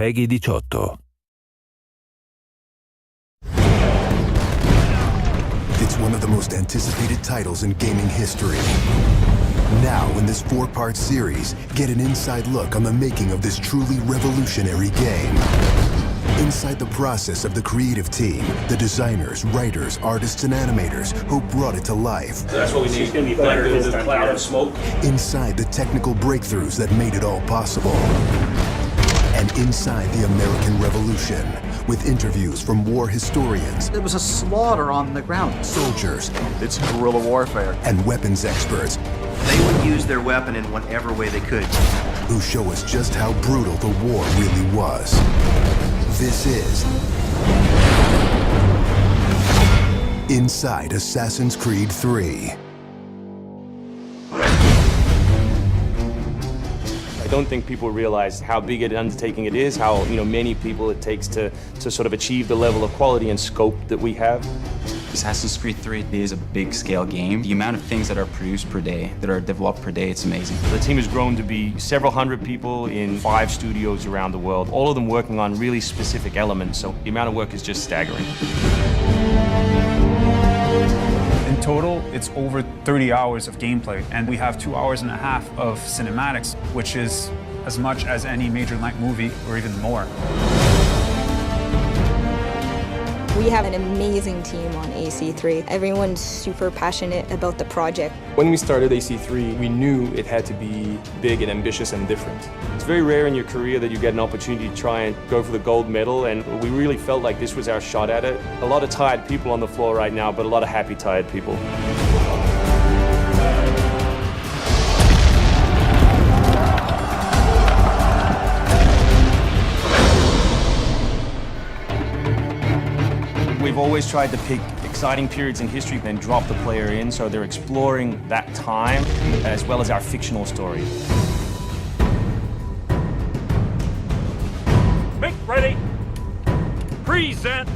PEGI 18. It's one of the most anticipated titles in gaming history. Now, in this 4-part series, get an inside look on the making of this truly revolutionary game. Inside the process of the creative team, the designers, writers, artists, and animators who brought it to life. That's what we need. It's going to be better than the cloud of smoke. Inside the technical breakthroughs that made it all possible. And inside the American Revolution, with interviews from war historians. There was a slaughter on the ground. Soldiers. It's guerrilla warfare. And weapons experts. They would use their weapon in whatever way they could. Who show us just how brutal the war really was. This is Inside Assassin's Creed 3. I don't think people realize how big an undertaking it is, how many people it takes to sort of achieve the level of quality and scope that we have. Assassin's Creed 3 is a big-scale game. The amount of things that are produced per day, that are developed per day, it's amazing. The team has grown to be several hundred people in 5 studios around the world, all of them working on really specific elements, so the amount of work is just staggering. In total, it's over 30 hours of gameplay, and we have 2.5 hours of cinematics, which is as much as any major length movie, or even more. We have an amazing team on AC3. Everyone's super passionate about the project. When we started AC3, we knew it had to be big and ambitious and different. It's very rare in your career that you get an opportunity to try and go for the gold medal, and we really felt like this was our shot at it. A lot of tired people on the floor right now, but a lot of happy, tired people. We've always tried to pick exciting periods in history and drop the player in, so they're exploring that time as well as our fictional story. Make ready. Present.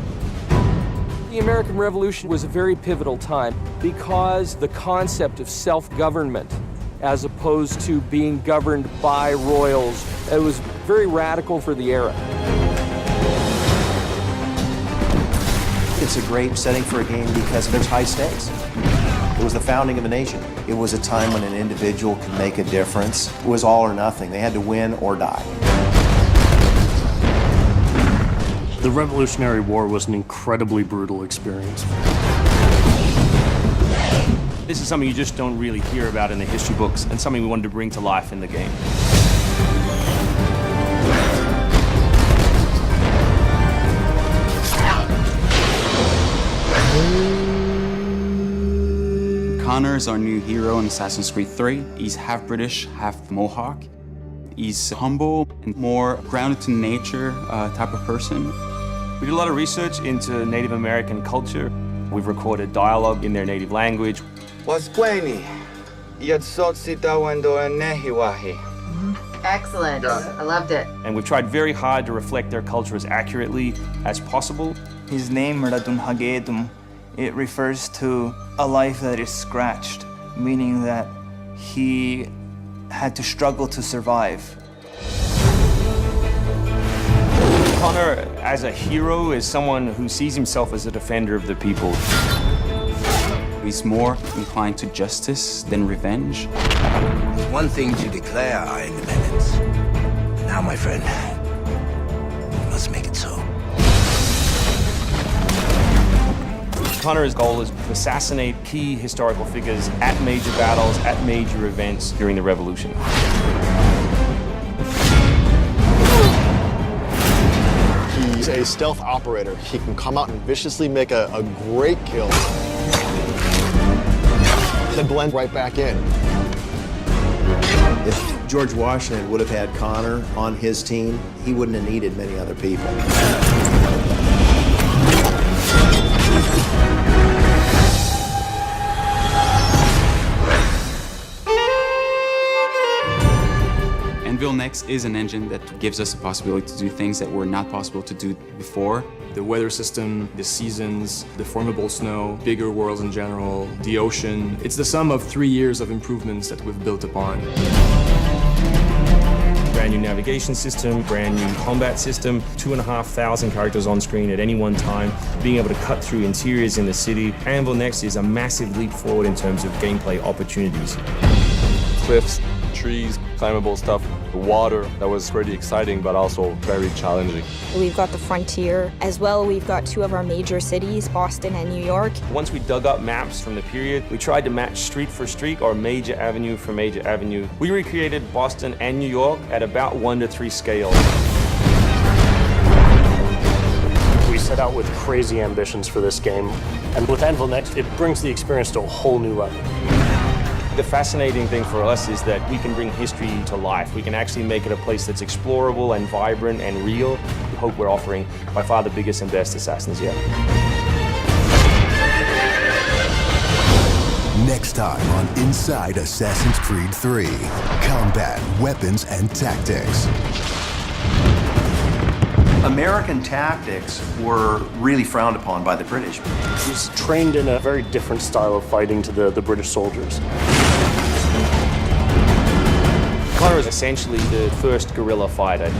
The American Revolution was a very pivotal time because the concept of self-government as opposed to being governed by royals, it was very radical for the era. It's a great setting for a game because there's high stakes. It was the founding of a nation. It was a time when an individual could make a difference. It was all or nothing. They had to win or die. The Revolutionary War was an incredibly brutal experience. This is something you just don't really hear about in the history books, and something we wanted to bring to life in the game. Connor is our new hero in Assassin's Creed 3. He's half British, half Mohawk. He's humble and more grounded to nature type of person. We did a lot of research into Native American culture. We've recorded dialogue in their native language. Excellent. I loved it. And we've tried very hard to reflect their culture as accurately as possible. His name, Radun Hagedum, it refers to a life that is scratched, meaning that he had to struggle to survive. Connor, as a hero, is someone who sees himself as a defender of the people. He's more inclined to justice than revenge. It's one thing to declare our independence. Now, my friend, we must make it so. Connor's goal is to assassinate key historical figures at major battles, at major events during the Revolution. He's a stealth operator. He can come out and viciously make a great kill, then blend right back in. If George Washington would have had Connor on his team, he wouldn't have needed many other people. Anvil Next is an engine that gives us the possibility to do things that were not possible to do before. The weather system, the seasons, the formable snow, bigger worlds in general, the ocean. It's the sum of 3 years of improvements that we've built upon. Brand new navigation system, brand new combat system, 2,500 characters on screen at any one time, being able to cut through interiors in the city. Anvil Next is a massive leap forward in terms of gameplay opportunities. Cliffs, trees, climbable stuff, the water, that was pretty exciting but also very challenging. We've got the frontier. As well, we've got two of our major cities, Boston and New York. Once we dug up maps from the period, we tried to match street for street or major avenue for major avenue. We recreated Boston and New York at about 1:3 scale. We set out with crazy ambitions for this game, and with Anvil Next, it brings the experience to a whole new level. The fascinating thing for us is that we can bring history to life. We can actually make it a place that's explorable and vibrant and real. We hope we're offering by far the biggest and best Assassins yet. Next time on Inside Assassin's Creed 3, combat, weapons, and tactics. American tactics were really frowned upon by the British. He's trained in a very different style of fighting to the British soldiers. Connor is essentially the first guerrilla fighter.